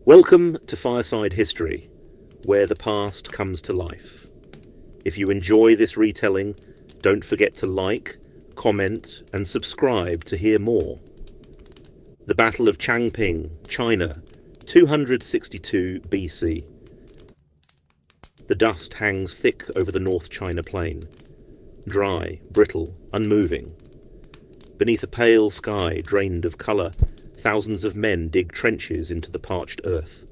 Welcome to Fireside History, where the past comes to life. If you enjoy this retelling, don't forget to like, comment and subscribe to hear more. The Battle of Changping, China, 262 BC. The dust hangs thick over the North China plain, dry, brittle, unmoving. Beneath a pale sky drained of colour, thousands of men dig trenches into the parched earth.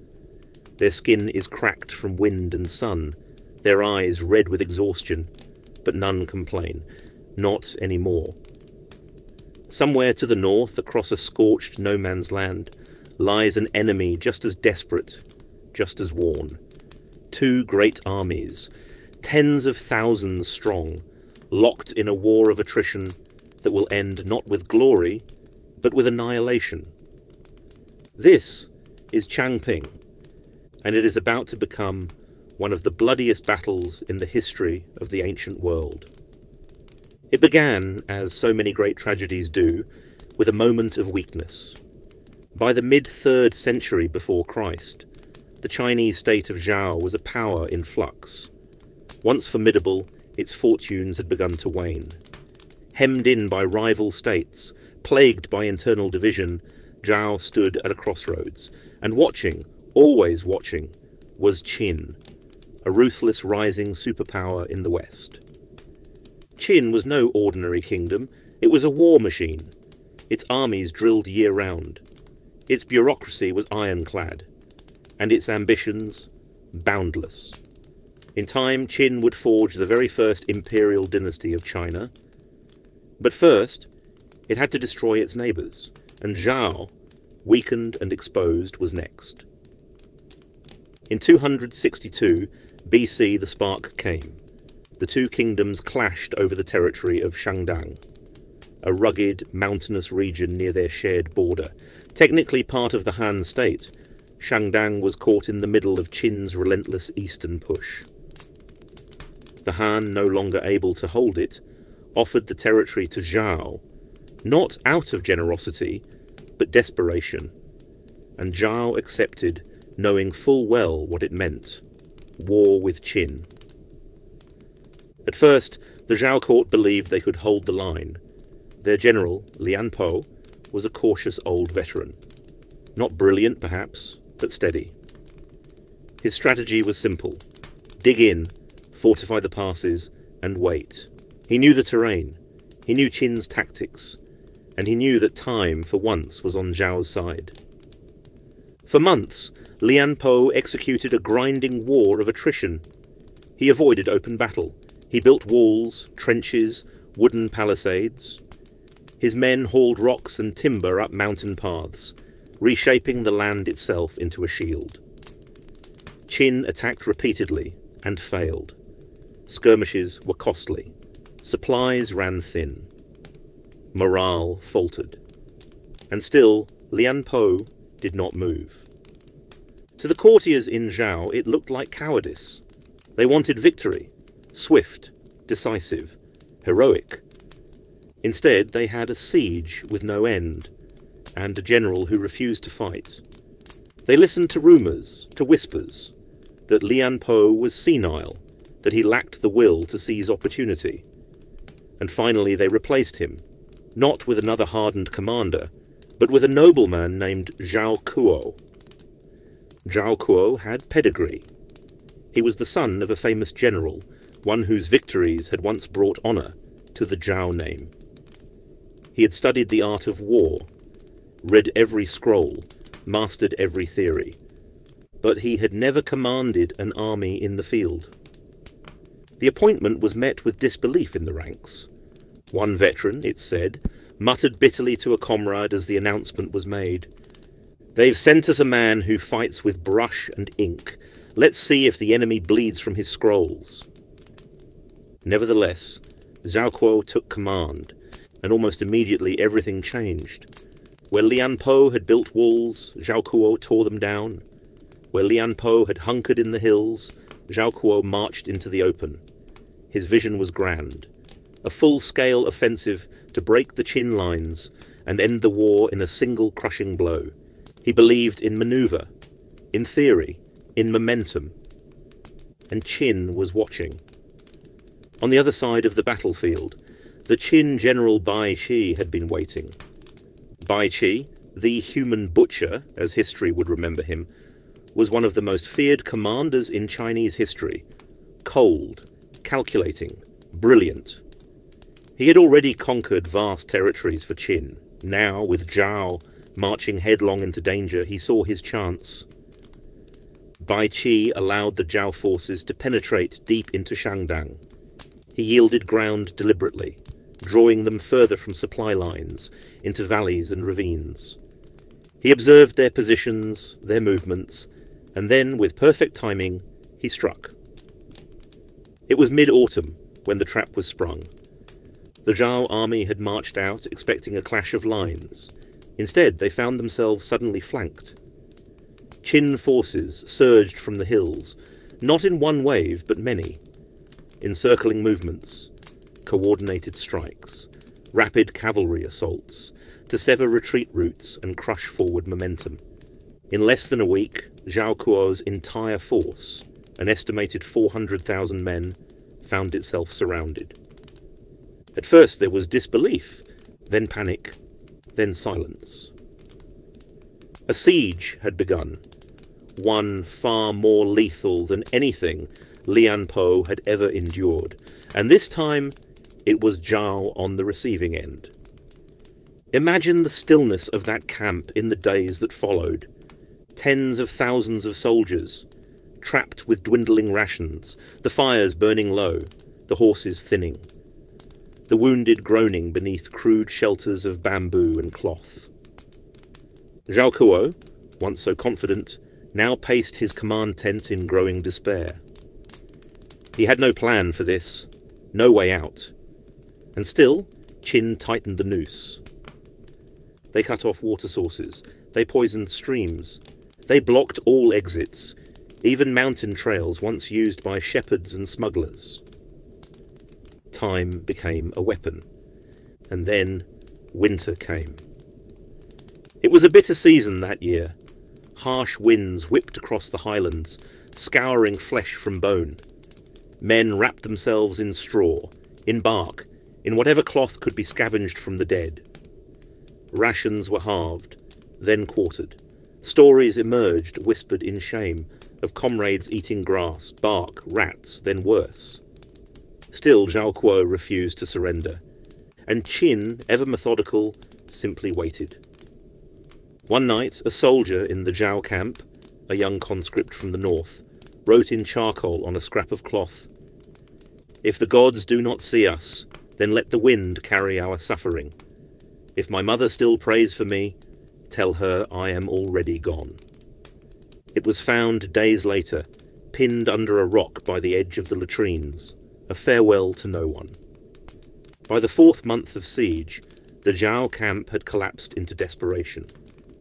Their skin is cracked from wind and sun, their eyes red with exhaustion, but none complain, not anymore. Somewhere to the north, across a scorched no-man's land, lies an enemy just as desperate, just as worn. Two great armies, tens of thousands strong, locked in a war of attrition that will end not with glory, but with annihilation. This is Changping, and it is about to become one of the bloodiest battles in the history of the ancient world. It began, as so many great tragedies do, with a moment of weakness. By the mid-3rd century before Christ, the Chinese state of Zhao was a power in flux. Once formidable, its fortunes had begun to wane. Hemmed in by rival states, plagued by internal division, Zhao stood at a crossroads, and watching, always watching, was Qin, a ruthless rising superpower in the west. Qin was no ordinary kingdom, it was a war machine. Its armies drilled year-round. Its bureaucracy was ironclad, and its ambitions boundless. In time, Qin would forge the very first imperial dynasty of China. But first, it had to destroy its neighbours, and Zhao, weakened and exposed, was next. In 262 BC, the spark came. The two kingdoms clashed over the territory of Shandong, a rugged, mountainous region near their shared border. Technically part of the Han state, Shandong was caught in the middle of Qin's relentless eastern push. The Han, no longer able to hold it, offered the territory to Zhao, not out of generosity, but desperation, and Zhao accepted, knowing full well what it meant: war with Qin. At first, the Zhao court believed they could hold the line. Their general, Lian Po, was a cautious old veteran. Not brilliant, perhaps, but steady. His strategy was simple: dig in, fortify the passes, and wait. He knew the terrain, he knew Qin's tactics, and he knew that time, for once, was on Zhao's side. For months, Lian Po executed a grinding war of attrition. He avoided open battle. He built walls, trenches, wooden palisades. His men hauled rocks and timber up mountain paths, reshaping the land itself into a shield. Qin attacked repeatedly and failed. Skirmishes were costly. Supplies ran thin. Morale faltered. And still, Lian Po did not move. To the courtiers in Zhao, it looked like cowardice. They wanted victory, swift, decisive, heroic. Instead, they had a siege with no end, and a general who refused to fight. They listened to rumours, to whispers, that Lian Po was senile, that he lacked the will to seize opportunity. And finally they replaced him, not with another hardened commander, but with a nobleman named Zhao Kuo. Zhao Kuo had pedigree. He was the son of a famous general, one whose victories had once brought honour to the Zhao name. He had studied the art of war, read every scroll, mastered every theory, but he had never commanded an army in the field. The appointment was met with disbelief in the ranks. One veteran, it said, muttered bitterly to a comrade as the announcement was made, "They've sent us a man who fights with brush and ink. Let's see if the enemy bleeds from his scrolls." Nevertheless, Zhao Kuo took command, and almost immediately everything changed. Where Lian Po had built walls, Zhao Kuo tore them down. Where Lian Po had hunkered in the hills, Zhao Kuo marched into the open. His vision was grand. A full-scale offensive to break the Qin lines and end the war in a single crushing blow. He believed in manoeuvre. in theory, in momentum. And Qin was watching. On the other side of the battlefield, the Qin general Bai Qi had been waiting. Bai Qi, the human butcher, as history would remember him, was one of the most feared commanders in Chinese history. Cold, calculating, brilliant. He had already conquered vast territories for Qin. Now, with Zhao marching headlong into danger, he saw his chance. Bai Qi allowed the Zhao forces to penetrate deep into Shangdang. He yielded ground deliberately, drawing them further from supply lines, into valleys and ravines. He observed their positions, their movements, and then, with perfect timing, he struck. It was mid-autumn when the trap was sprung. The Zhao army had marched out, expecting a clash of lines. Instead, they found themselves suddenly flanked. Qin forces surged from the hills, not in one wave, but many. Encircling movements, coordinated strikes, rapid cavalry assaults, to sever retreat routes and crush forward momentum. In less than a week, Zhao Kuo's entire force, an estimated 400,000 men, found itself surrounded. At first there was disbelief, then panic, then silence. A siege had begun, one far more lethal than anything Lian Po had ever endured, and this time it was Zhao on the receiving end. Imagine the stillness of that camp in the days that followed. Tens of thousands of soldiers, trapped with dwindling rations, the fires burning low, the horses thinning, the wounded groaning beneath crude shelters of bamboo and cloth. Zhao Kuo, once so confident, now paced his command tent in growing despair. He had no plan for this, no way out. And still, Qin tightened the noose. They cut off water sources, they poisoned streams, they blocked all exits, even mountain trails once used by shepherds and smugglers. Time became a weapon, and then winter came. It was a bitter season that year. Harsh winds whipped across the highlands, scouring flesh from bone. Men wrapped themselves in straw, in bark, in whatever cloth could be scavenged from the dead. Rations were halved, then quartered. Stories emerged, whispered in shame, of comrades eating grass, bark, rats, then worse. Still Zhao Kuo refused to surrender, and Qin, ever methodical, simply waited. One night, a soldier in the Zhao camp, a young conscript from the north, wrote in charcoal on a scrap of cloth, "If the gods do not see us, then let the wind carry our suffering. If my mother still prays for me, tell her I am already gone." It was found days later, pinned under a rock by the edge of the latrines, a farewell to no one. By the 4th month of siege, the Zhao camp had collapsed into desperation.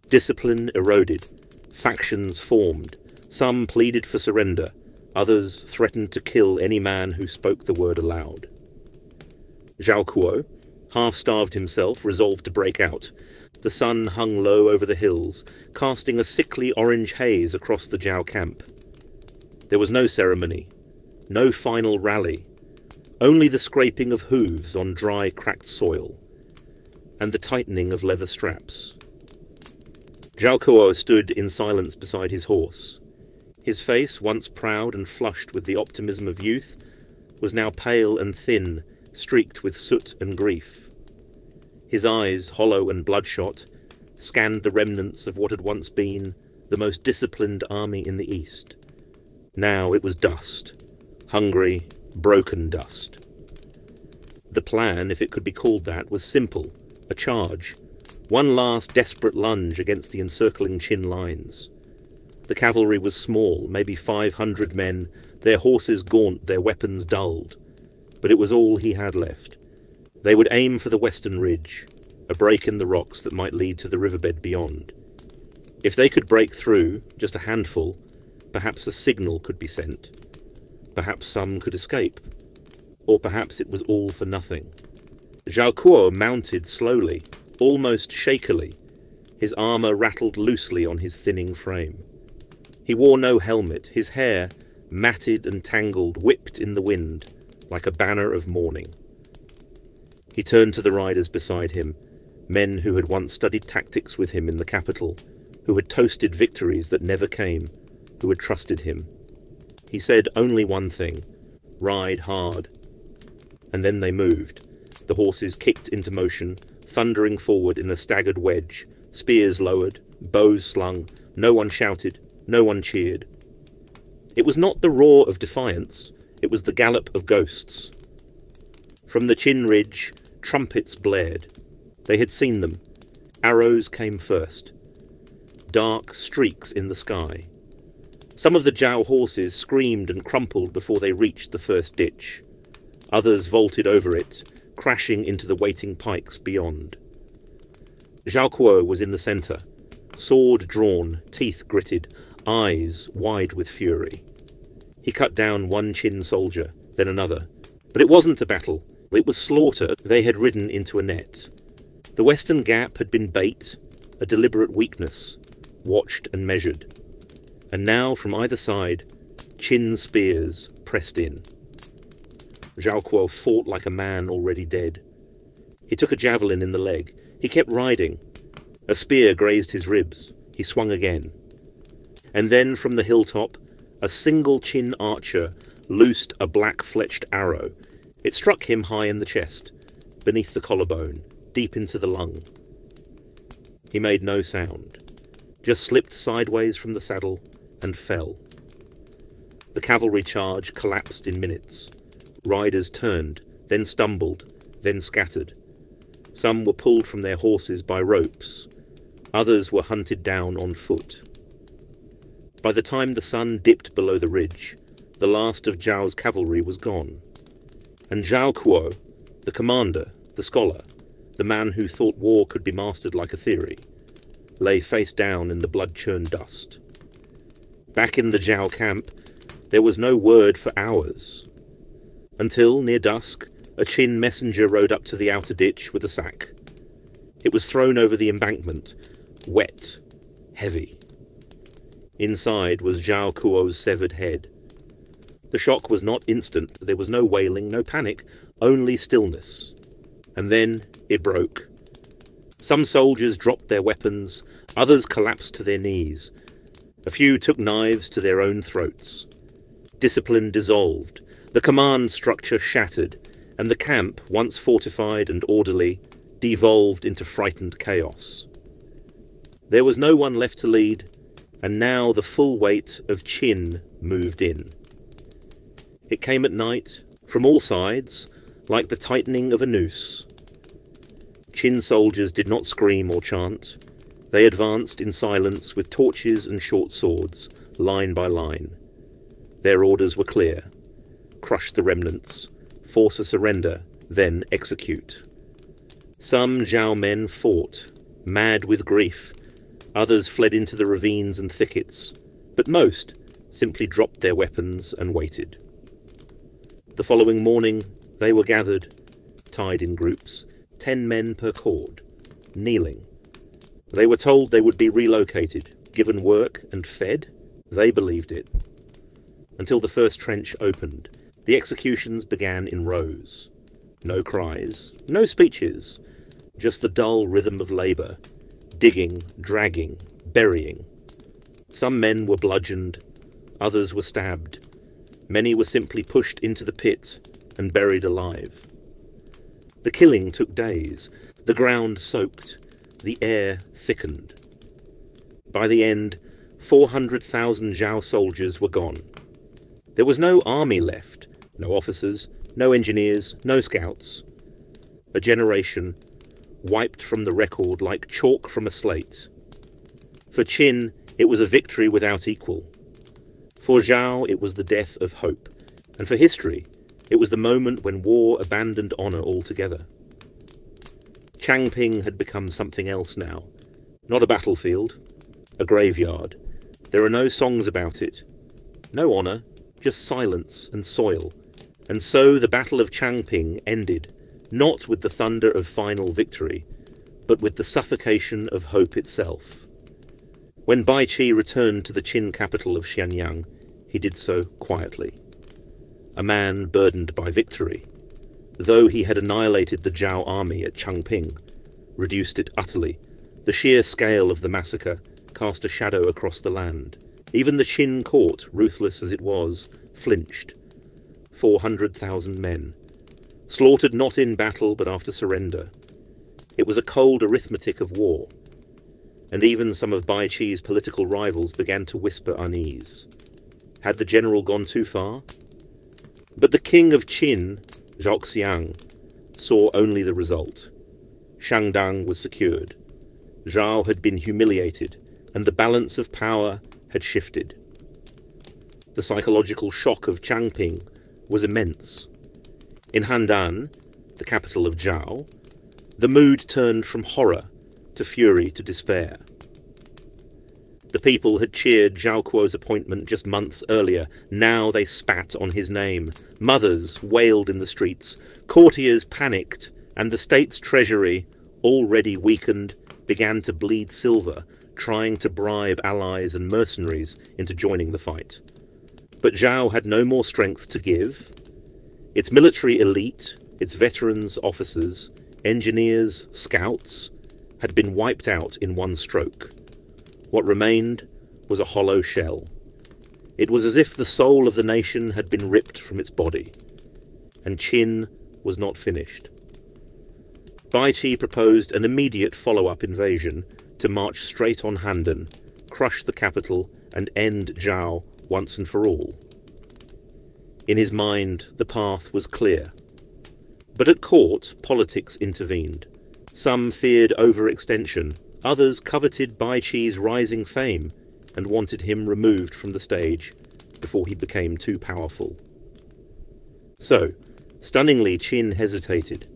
Discipline eroded, factions formed, some pleaded for surrender, others threatened to kill any man who spoke the word aloud. Zhao Kuo, half-starved himself, resolved to break out. The sun hung low over the hills, casting a sickly orange haze across the Zhao camp. There was no ceremony, no final rally, only the scraping of hooves on dry, cracked soil, and the tightening of leather straps. Zhao Kuo stood in silence beside his horse. His face, once proud and flushed with the optimism of youth, was now pale and thin, streaked with soot and grief. His eyes, hollow and bloodshot, scanned the remnants of what had once been the most disciplined army in the East. Now it was dust, hungry, broken dust. The plan, if it could be called that, was simple, a charge, one last desperate lunge against the encircling Qin lines. The cavalry was small, maybe 500 men, their horses gaunt, their weapons dulled. But it was all he had left. They would aim for the western ridge, a break in the rocks that might lead to the riverbed beyond. If they could break through, just a handful, perhaps a signal could be sent. Perhaps some could escape. Or perhaps it was all for nothing. Zhao Kuo mounted slowly, almost shakily. His armour rattled loosely on his thinning frame. He wore no helmet, his hair, matted and tangled, whipped in the wind, like a banner of mourning. He turned to the riders beside him, men who had once studied tactics with him in the capital, who had toasted victories that never came, who had trusted him. He said only one thing: ride hard. And then they moved. The horses kicked into motion, thundering forward in a staggered wedge, spears lowered, bows slung. No one shouted, no one cheered. It was not the roar of defiance, it was the gallop of ghosts. From the Qin ridge, trumpets blared. They had seen them. Arrows came first. Dark streaks in the sky. Some of the Zhao horses screamed and crumpled before they reached the first ditch. Others vaulted over it, crashing into the waiting pikes beyond. Zhao Kuo was in the centre, sword drawn, teeth gritted, eyes wide with fury. He cut down one Qin soldier, then another. But it wasn't a battle. It was slaughter they had ridden into a net. The western gap had been bait, a deliberate weakness, watched and measured. And now, from either side, Qin spears pressed in. Zhao Kuo fought like a man already dead. He took a javelin in the leg. He kept riding. A spear grazed his ribs. He swung again. And then, from the hilltop, a single Qin archer loosed a black-fletched arrow. It struck him high in the chest, beneath the collarbone, deep into the lung. He made no sound, just slipped sideways from the saddle and fell. The cavalry charge collapsed in minutes. Riders turned, then stumbled, then scattered. Some were pulled from their horses by ropes. Others were hunted down on foot. By the time the sun dipped below the ridge, the last of Zhao's cavalry was gone. And Zhao Kuo, the commander, the scholar, the man who thought war could be mastered like a theory, lay face down in the blood-churned dust. Back in the Zhao camp, there was no word for hours. Until, near dusk, a Qin messenger rode up to the outer ditch with a sack. It was thrown over the embankment, wet, heavy. Inside was Zhao Kuo's severed head. The shock was not instant. There was no wailing, no panic, only stillness. And then it broke. Some soldiers dropped their weapons, others collapsed to their knees. A few took knives to their own throats. Discipline dissolved, the command structure shattered, and the camp, once fortified and orderly, devolved into frightened chaos. There was no one left to lead, and now the full weight of Qin moved in. It came at night, from all sides, like the tightening of a noose. Qin soldiers did not scream or chant. They advanced in silence with torches and short swords, line by line. Their orders were clear: crush the remnants, force a surrender, then execute. Some Zhao men fought, mad with grief. Others fled into the ravines and thickets, but most simply dropped their weapons and waited. The following morning, they were gathered, tied in groups, 10 men per cord, kneeling. They were told they would be relocated, given work and fed. They believed it. Until the first trench opened, the executions began in rows. No cries, no speeches, just the dull rhythm of labour, digging, dragging, burying. Some men were bludgeoned, others were stabbed. Many were simply pushed into the pit and buried alive. The killing took days. The ground soaked. The air thickened. By the end, 400,000 Zhao soldiers were gone. There was no army left, no officers, no engineers, no scouts. A generation wiped from the record like chalk from a slate. For Qin, it was a victory without equal. For Zhao, it was the death of hope. And for history, it was the moment when war abandoned honour altogether. Changping had become something else now. Not a battlefield, a graveyard. There are no songs about it. No honour, just silence and soil. And so the Battle of Changping ended, not with the thunder of final victory, but with the suffocation of hope itself. When Bai Qi returned to the Qin capital of Xianyang, he did so quietly. A man burdened by victory, though he had annihilated the Zhao army at Changping, reduced it utterly. The sheer scale of the massacre cast a shadow across the land. Even the Qin court, ruthless as it was, flinched. 400,000 men, slaughtered not in battle but after surrender. It was a cold arithmetic of war, and even some of Bai Qi's political rivals began to whisper unease. Had the general gone too far? But the king of Qin, Zhao, saw only the result. Shangdang was secured. Zhao had been humiliated, and the balance of power had shifted. The psychological shock of Changping was immense. In Handan, the capital of Zhao, the mood turned from horror to fury to despair. The people had cheered Zhao Kuo's appointment just months earlier. Now they spat on his name. Mothers wailed in the streets. Courtiers panicked, and the state's treasury, already weakened, began to bleed silver, trying to bribe allies and mercenaries into joining the fight. But Zhao had no more strength to give. Its military elite, its veterans, officers, engineers, scouts, had been wiped out in one stroke. What remained was a hollow shell. It was as if the soul of the nation had been ripped from its body, and Qin was not finished. Bai Qi proposed an immediate follow-up invasion to march straight on Handan, crush the capital, and end Zhao once and for all. In his mind, the path was clear. But at court, politics intervened. Some feared overextension. Others coveted Bai Qi's rising fame and wanted him removed from the stage before he became too powerful. So, stunningly, Qin hesitated.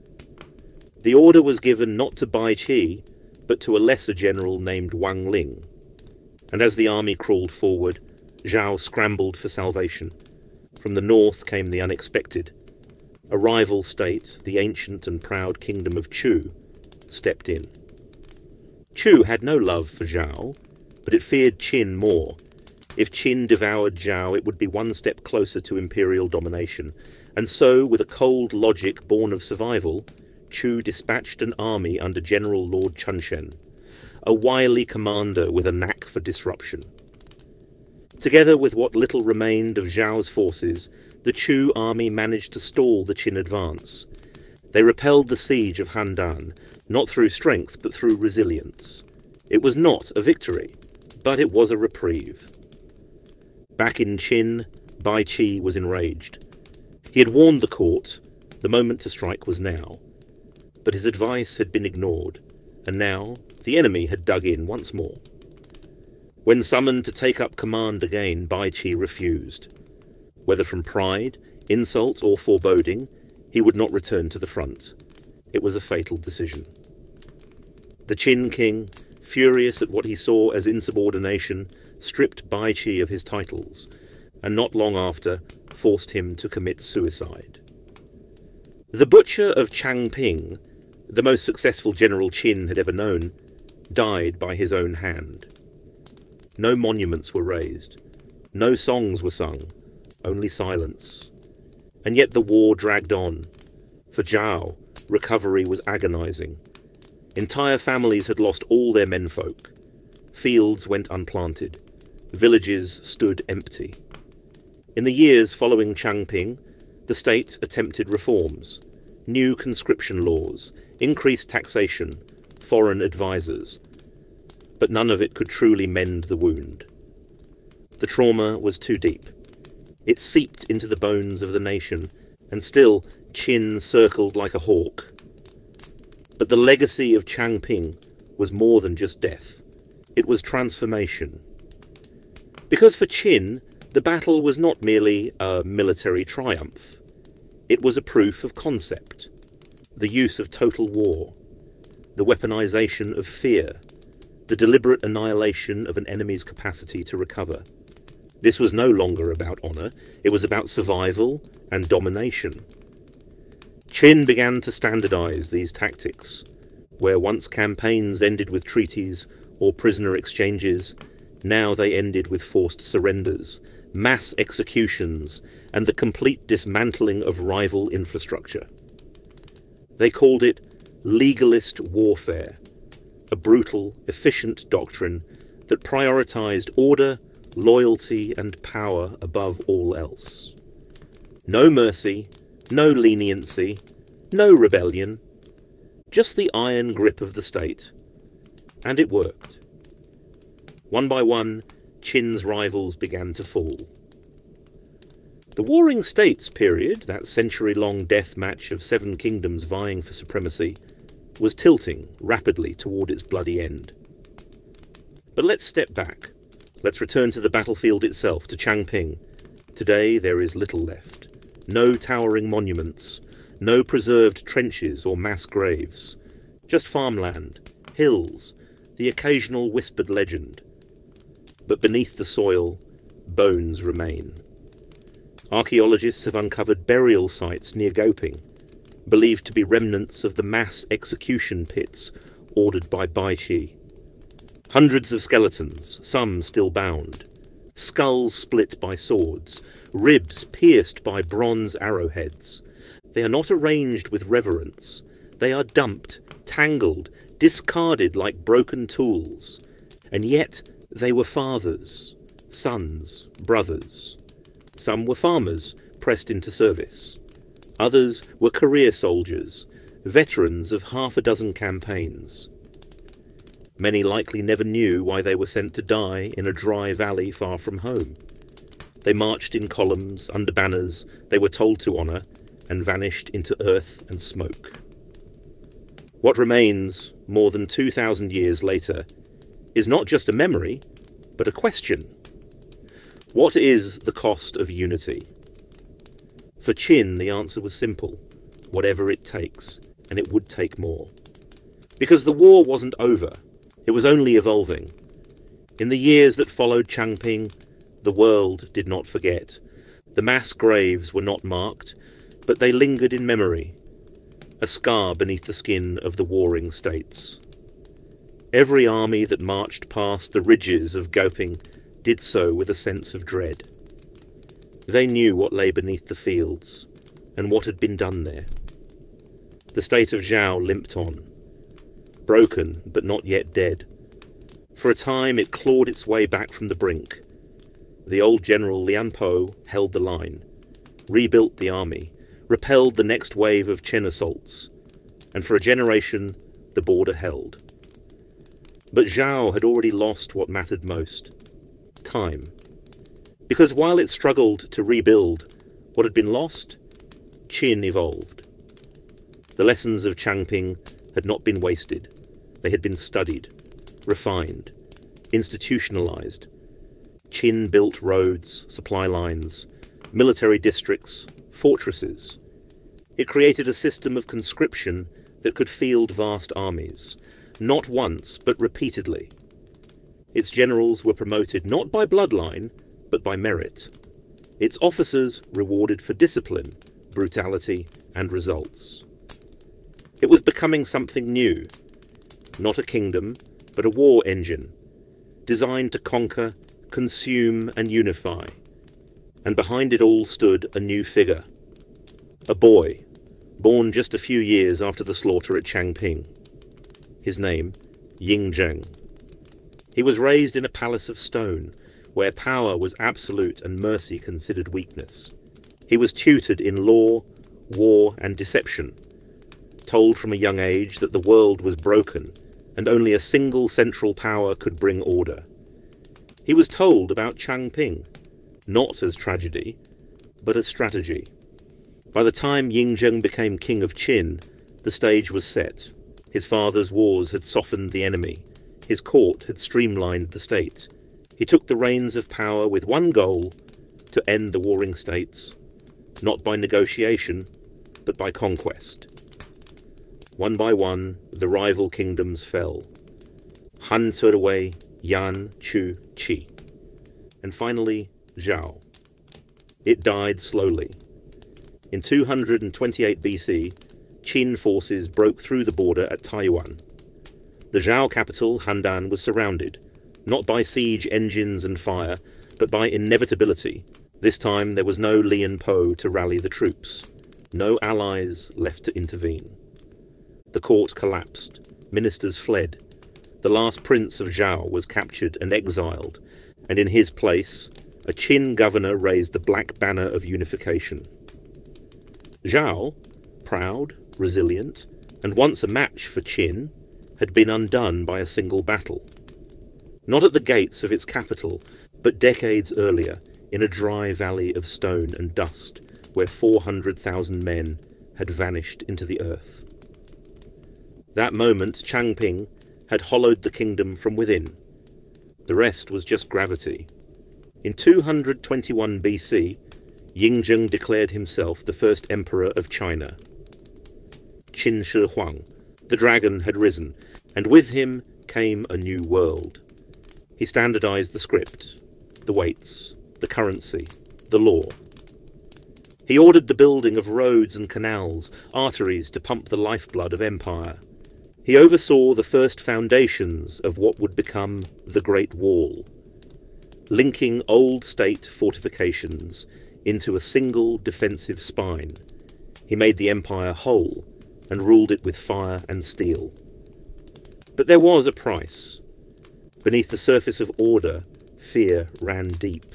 The order was given not to Bai Qi, but to a lesser general named Wang Ling. And as the army crawled forward, Zhao scrambled for salvation. From the north came the unexpected. A rival state, the ancient and proud kingdom of Chu, stepped in. Chu had no love for Zhao, but it feared Qin more. If Qin devoured Zhao, it would be one step closer to imperial domination. And so, with a cold logic born of survival, Chu dispatched an army under General Lord Chunshen, a wily commander with a knack for disruption. Together with what little remained of Zhao's forces, the Chu army managed to stall the Qin advance. They repelled the siege of Handan, not through strength but through resilience. It was not a victory, but it was a reprieve. Back in Qin, Bai Qi was enraged. He had warned the court the moment to strike was now, but his advice had been ignored, and now the enemy had dug in once more. When summoned to take up command again, Bai Qi refused. Whether from pride, insult, or foreboding, he would not return to the front. It was a fatal decision. The Qin king, furious at what he saw as insubordination, stripped Bai Qi of his titles, and not long after forced him to commit suicide. The butcher of Changping, the most successful general Qin had ever known, died by his own hand. No monuments were raised, no songs were sung, only silence. And yet the war dragged on. For Zhao, recovery was agonizing. Entire families had lost all their menfolk. Fields went unplanted. Villages stood empty. In the years following Changping, the state attempted reforms, new conscription laws, increased taxation, foreign advisors. But none of it could truly mend the wound. The trauma was too deep. It seeped into the bones of the nation, and still Qin circled like a hawk. But the legacy of Changping was more than just death. It was transformation. Because for Qin, the battle was not merely a military triumph. It was a proof of concept, the use of total war, the weaponization of fear, the deliberate annihilation of an enemy's capacity to recover. This was no longer about honour, it was about survival and domination. Qin began to standardise these tactics. Where once campaigns ended with treaties or prisoner exchanges, Now they ended with forced surrenders, mass executions, and the complete dismantling of rival infrastructure. They called it legalist warfare, a brutal, efficient doctrine that prioritized order, loyalty, and power above all else. No mercy, no leniency, no rebellion, just the iron grip of the state. And it worked. One by one, Qin's rivals began to fall. The Warring States period, that century-long death match of 7 kingdoms vying for supremacy, was tilting rapidly toward its bloody end. But let's step back. Let's return to the battlefield itself, to Changping. Today there is little left. No towering monuments, no preserved trenches or mass graves. Just farmland, hills, the occasional whispered legend. But beneath the soil, bones remain. Archaeologists have uncovered burial sites near Gaoping, believed to be remnants of the mass execution pits ordered by Bai Qi. Hundreds of skeletons, some still bound, skulls split by swords, ribs pierced by bronze arrowheads. They are not arranged with reverence. They are dumped, tangled, discarded like broken tools. And yet they were fathers, sons, brothers. Some were farmers pressed into service. Others were career soldiers, veterans of half a dozen campaigns. Many likely never knew why they were sent to die in a dry valley far from home. They marched in columns, under banners they were told to honour, and vanished into earth and smoke. What remains, more than 2,000 years later, is not just a memory, but a question. What is the cost of unity? For Qin, the answer was simple: whatever it takes, and it would take more. Because the war wasn't over, it was only evolving. In the years that followed Changping, the world did not forget. The mass graves were not marked, but they lingered in memory, a scar beneath the skin of the warring states. Every army that marched past the ridges of Gaoping did so with a sense of dread. They knew what lay beneath the fields, and what had been done there. The state of Zhao limped on, broken but not yet dead. For a time it clawed its way back from the brink. The old general Lian Po held the line, rebuilt the army, repelled the next wave of Qin assaults, and for a generation the border held. But Zhao had already lost what mattered most: time. Because while it struggled to rebuild what had been lost, Qin evolved. The lessons of Changping had not been wasted. They had been studied, refined, institutionalized. Qin built roads, supply lines, military districts, fortresses. It created a system of conscription that could field vast armies, not once, but repeatedly. Its generals were promoted not by bloodline, but by merit. Its officers rewarded for discipline, brutality, and results. It was becoming something new, not a kingdom, but a war engine, designed to conquer, consume, and unify. And behind it all stood a new figure, a boy, born just a few years after the slaughter at Changping. His name, Yingzheng. He was raised in a palace of stone, where power was absolute and mercy considered weakness. He was tutored in law, war, and deception, told from a young age that the world was broken, and only a single central power could bring order. He was told about Changping, not as tragedy, but as strategy. By the time Yingzheng became king of Qin, the stage was set. His father's wars had softened the enemy. His court had streamlined the state. He took the reins of power with one goal: to end the warring states, not by negotiation, but by conquest. One by one, the rival kingdoms fell. Han Wei, Yan, Chu, Qi. And finally, Zhao. It died slowly. In 228 BC, Qin forces broke through the border at Taiwan. The Zhao capital, Handan, was surrounded, not by siege engines and fire, but by inevitability. This time there was no Lian Po to rally the troops, no allies left to intervene. The court collapsed, ministers fled, the last prince of Zhao was captured and exiled, and in his place, a Qin governor raised the black banner of unification. Zhao, proud, resilient, and once a match for Qin, had been undone by a single battle. Not at the gates of its capital, but decades earlier, in a dry valley of stone and dust, where 400,000 men had vanished into the earth. That moment, Changping had hollowed the kingdom from within. The rest was just gravity. In 221 BC, Yingzheng declared himself the first emperor of China. Qin Shi Huang, the dragon, had risen, and with him came a new world. He standardized the script, the weights, the currency, the law. He ordered the building of roads and canals, arteries to pump the lifeblood of empire. He oversaw the first foundations of what would become the Great Wall, linking old state fortifications into a single defensive spine. He made the empire whole and ruled it with fire and steel. But there was a price. Beneath the surface of order, fear ran deep.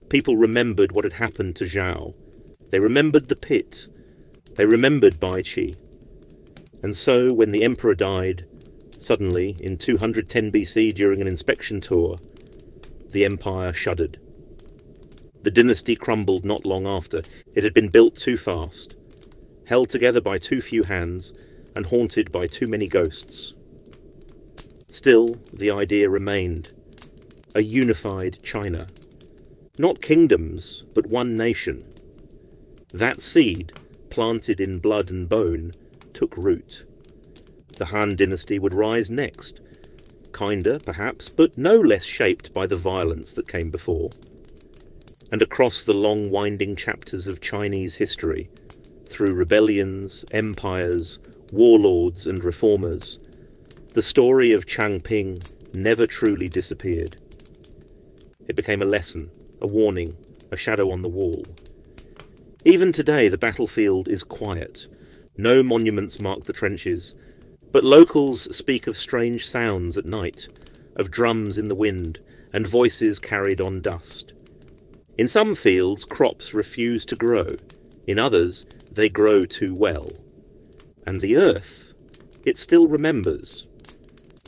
People remembered what had happened to Zhao. They remembered the pit. They remembered Bai Qi. And so, when the emperor died, suddenly, in 210 BC during an inspection tour, the empire shuddered. The dynasty crumbled not long after. It had been built too fast, held together by too few hands, and haunted by too many ghosts. Still, the idea remained. A unified China. Not kingdoms, but one nation. That seed, planted in blood and bone, took root. The Han dynasty would rise next. Kinder, perhaps, but no less shaped by the violence that came before. And across the long winding chapters of Chinese history, through rebellions, empires, warlords and reformers, the story of Changping never truly disappeared. It became a lesson, a warning, a shadow on the wall. Even today the battlefield is quiet. No monuments mark the trenches, but locals speak of strange sounds at night, of drums in the wind, and voices carried on dust. In some fields, crops refuse to grow. In others, they grow too well. And the earth, it still remembers.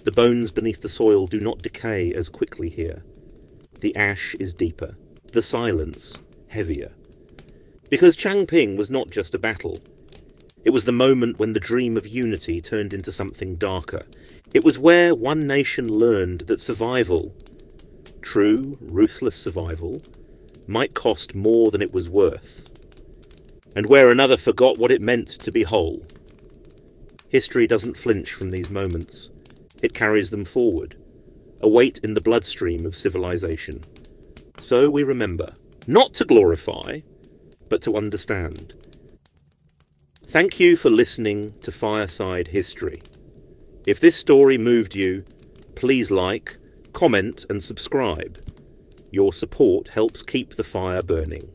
The bones beneath the soil do not decay as quickly here. The ash is deeper, the silence heavier. Because Changping was not just a battle. It was the moment when the dream of unity turned into something darker. It was where one nation learned that survival, true, ruthless survival, might cost more than it was worth, and where another forgot what it meant to be whole. History doesn't flinch from these moments. It carries them forward, a weight in the bloodstream of civilization. So we remember, not to glorify, but to understand. Thank you for listening to Fireside History. If this story moved you, please like, comment and subscribe. Your support helps keep the fire burning.